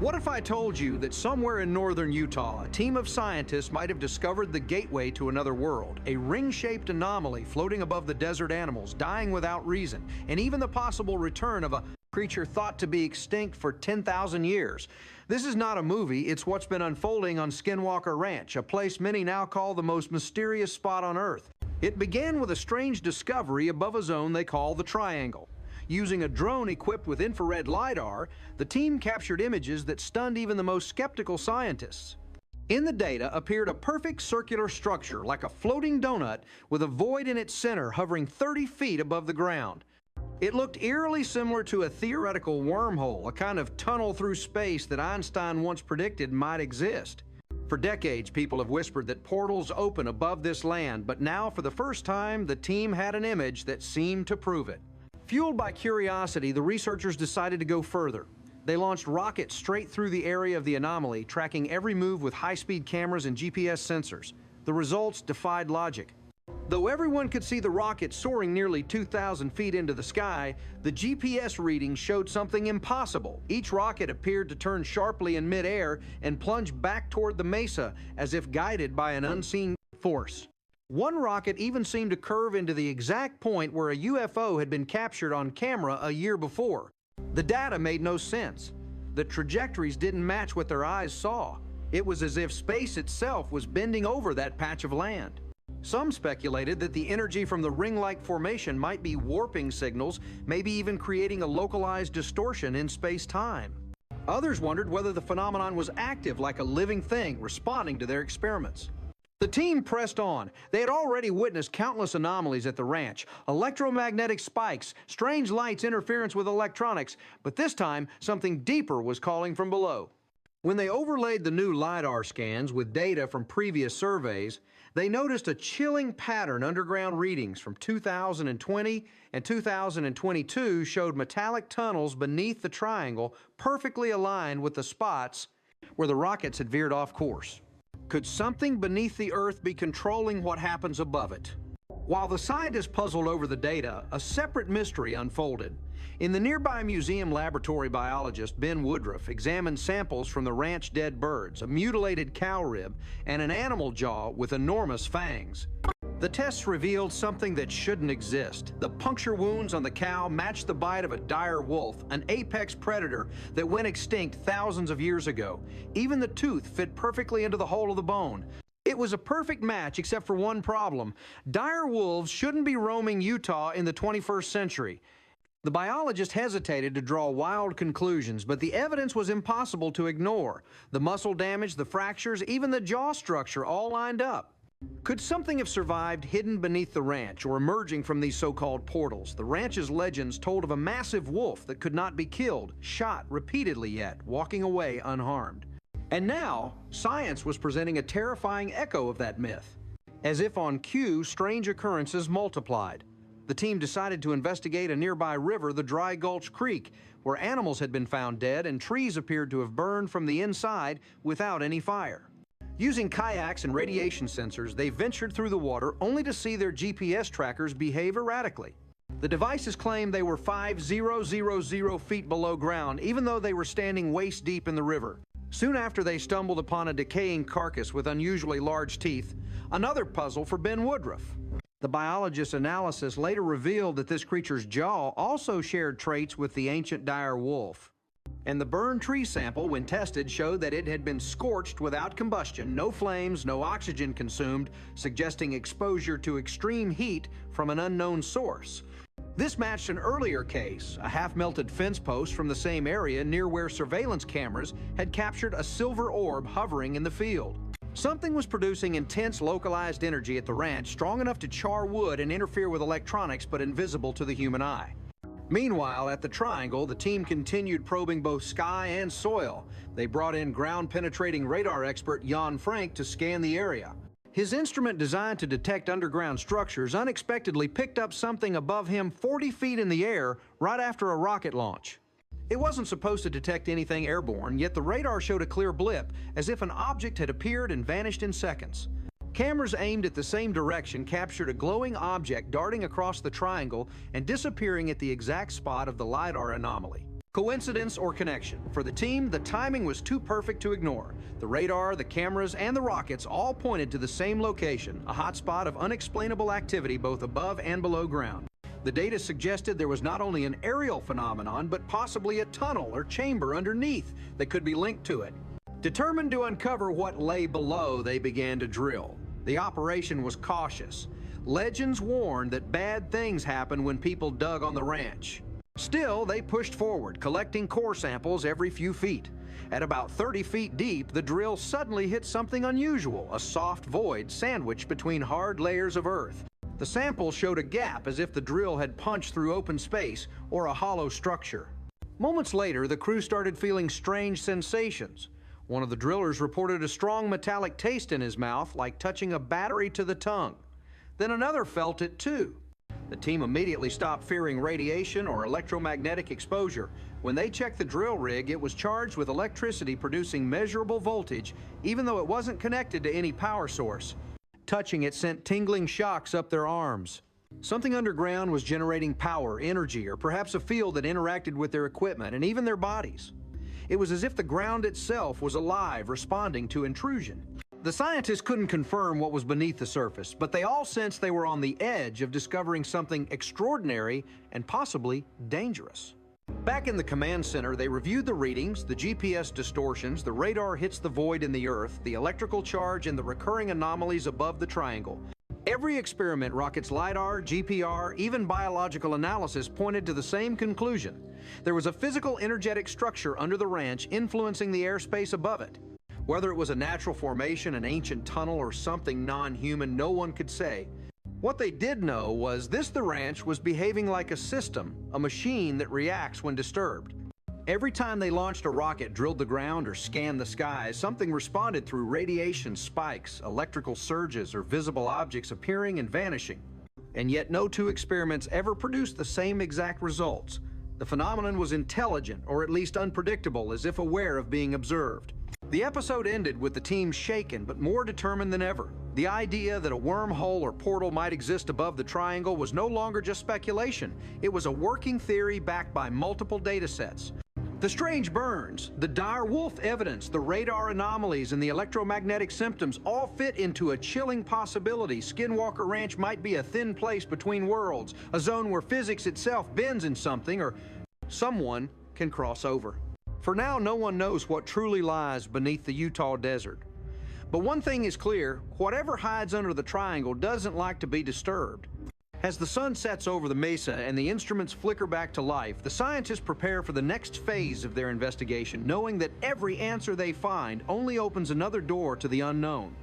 What if I told you that somewhere in northern Utah, a team of scientists might have discovered the gateway to another world, a ring-shaped anomaly floating above the desert animals, dying without reason, and even the possible return of a creature thought to be extinct for 10,000 years? This is not a movie, it's what's been unfolding on Skinwalker Ranch, a place many now call the most mysterious spot on Earth. It began with a strange discovery above a zone they call the Triangle. Using a drone equipped with infrared LiDAR, the team captured images that stunned even the most skeptical scientists. In the data appeared a perfect circular structure, like a floating donut, with a void in its center hovering 30 feet above the ground. It looked eerily similar to a theoretical wormhole, a kind of tunnel through space that Einstein once predicted might exist. For decades, people have whispered that portals open above this land, but now, for the first time, the team had an image that seemed to prove it. Fueled by curiosity, the researchers decided to go further. They launched rockets straight through the area of the anomaly, tracking every move with high-speed cameras and GPS sensors. The results defied logic. Though everyone could see the rocket soaring nearly 2,000 feet into the sky, the GPS readings showed something impossible. Each rocket appeared to turn sharply in midair and plunge back toward the mesa, as if guided by an unseen force. One rocket even seemed to curve into the exact point where a UFO had been captured on camera a year before. The data made no sense. The trajectories didn't match what their eyes saw. It was as if space itself was bending over that patch of land. Some speculated that the energy from the ring-like formation might be warping signals, maybe even creating a localized distortion in space-time. Others wondered whether the phenomenon was active, like a living thing responding to their experiments. The team pressed on. They had already witnessed countless anomalies at the ranch, electromagnetic spikes, strange lights, interference with electronics, but this time something deeper was calling from below. When they overlaid the new LiDAR scans with data from previous surveys, they noticed a chilling pattern. Underground readings from 2020 and 2022 showed metallic tunnels beneath the triangle perfectly aligned with the spots where the rockets had veered off course. Could something beneath the Earth be controlling what happens above it? While the scientists puzzled over the data, a separate mystery unfolded. In the nearby museum, laboratory biologist Ben Woodruff examined samples from the ranch dead birds, a mutilated cow rib, and an animal jaw with enormous fangs. The tests revealed something that shouldn't exist. The puncture wounds on the cow matched the bite of a dire wolf, an apex predator that went extinct thousands of years ago. Even the tooth fit perfectly into the hole of the bone. It was a perfect match except for one problem. Dire wolves shouldn't be roaming Utah in the 21st century. The biologist hesitated to draw wild conclusions, but the evidence was impossible to ignore. The muscle damage, the fractures, even the jaw structure all lined up. Could something have survived hidden beneath the ranch or emerging from these so-called portals? The ranch's legends told of a massive wolf that could not be killed, shot repeatedly yet, walking away unharmed. And now, science was presenting a terrifying echo of that myth. As if on cue, strange occurrences multiplied. The team decided to investigate a nearby river, the Dry Gulch Creek, where animals had been found dead and trees appeared to have burned from the inside without any fire. Using kayaks and radiation sensors, they ventured through the water only to see their GPS trackers behave erratically. The devices claimed they were 5,000 feet below ground, even though they were standing waist deep in the river. Soon after, they stumbled upon a decaying carcass with unusually large teeth, another puzzle for Ben Woodruff. The biologist's analysis later revealed that this creature's jaw also shared traits with the ancient dire wolf. And the burned tree sample, when tested, showed that it had been scorched without combustion, no flames, no oxygen consumed, suggesting exposure to extreme heat from an unknown source. This matched an earlier case, a half-melted fence post from the same area near where surveillance cameras had captured a silver orb hovering in the field. Something was producing intense localized energy at the ranch, strong enough to char wood and interfere with electronics, but invisible to the human eye. Meanwhile, at the Triangle, the team continued probing both sky and soil. They brought in ground-penetrating radar expert Jan Frank to scan the area. His instrument, designed to detect underground structures, unexpectedly picked up something above him 40 feet in the air right after a rocket launch. It wasn't supposed to detect anything airborne, yet the radar showed a clear blip, as if an object had appeared and vanished in seconds. Cameras aimed at the same direction captured a glowing object darting across the Triangle and disappearing at the exact spot of the LiDAR anomaly. Coincidence or connection? For the team, the timing was too perfect to ignore. The radar, the cameras, and the rockets all pointed to the same location, a hotspot of unexplainable activity both above and below ground. The data suggested there was not only an aerial phenomenon, but possibly a tunnel or chamber underneath that could be linked to it. Determined to uncover what lay below, they began to drill. The operation was cautious. Legends warned that bad things happen when people dug on the ranch. Still, they pushed forward, collecting core samples every few feet. At about 30 feet deep, the drill suddenly hit something unusual, a soft void sandwiched between hard layers of earth. The sample showed a gap as if the drill had punched through open space or a hollow structure. Moments later, the crew started feeling strange sensations. One of the drillers reported a strong metallic taste in his mouth, like touching a battery to the tongue. Then another felt it too. The team immediately stopped fearing radiation or electromagnetic exposure. When they checked the drill rig, it was charged with electricity producing measurable voltage, even though it wasn't connected to any power source. Touching it sent tingling shocks up their arms. Something underground was generating power, energy, or perhaps a field that interacted with their equipment and even their bodies. It was as if the ground itself was alive, responding to intrusion. The scientists couldn't confirm what was beneath the surface, but they all sensed they were on the edge of discovering something extraordinary and possibly dangerous. Back in the command center, they reviewed the readings, the GPS distortions, the radar hits the void in the earth, the electrical charge, and the recurring anomalies above the triangle. Every experiment, rockets LiDAR, GPR, even biological analysis pointed to the same conclusion. There was a physical energetic structure under the ranch influencing the airspace above it. Whether it was a natural formation, an ancient tunnel, or something non-human, no one could say. What they did know was the ranch was behaving like a system, a machine that reacts when disturbed. Every time they launched a rocket, drilled the ground, or scanned the skies, something responded through radiation spikes, electrical surges, or visible objects appearing and vanishing. And yet no two experiments ever produced the same exact results. The phenomenon was intelligent, or at least unpredictable, as if aware of being observed. The episode ended with the team shaken, but more determined than ever. The idea that a wormhole or portal might exist above the triangle was no longer just speculation. It was a working theory backed by multiple data sets. The strange burns, the dire wolf evidence, the radar anomalies, and the electromagnetic symptoms all fit into a chilling possibility. Skinwalker Ranch might be a thin place between worlds, a zone where physics itself bends in something, or someone can cross over. For now, no one knows what truly lies beneath the Utah desert. But one thing is clear, whatever hides under the triangle doesn't like to be disturbed. As the sun sets over the mesa and the instruments flicker back to life, the scientists prepare for the next phase of their investigation, knowing that every answer they find only opens another door to the unknown.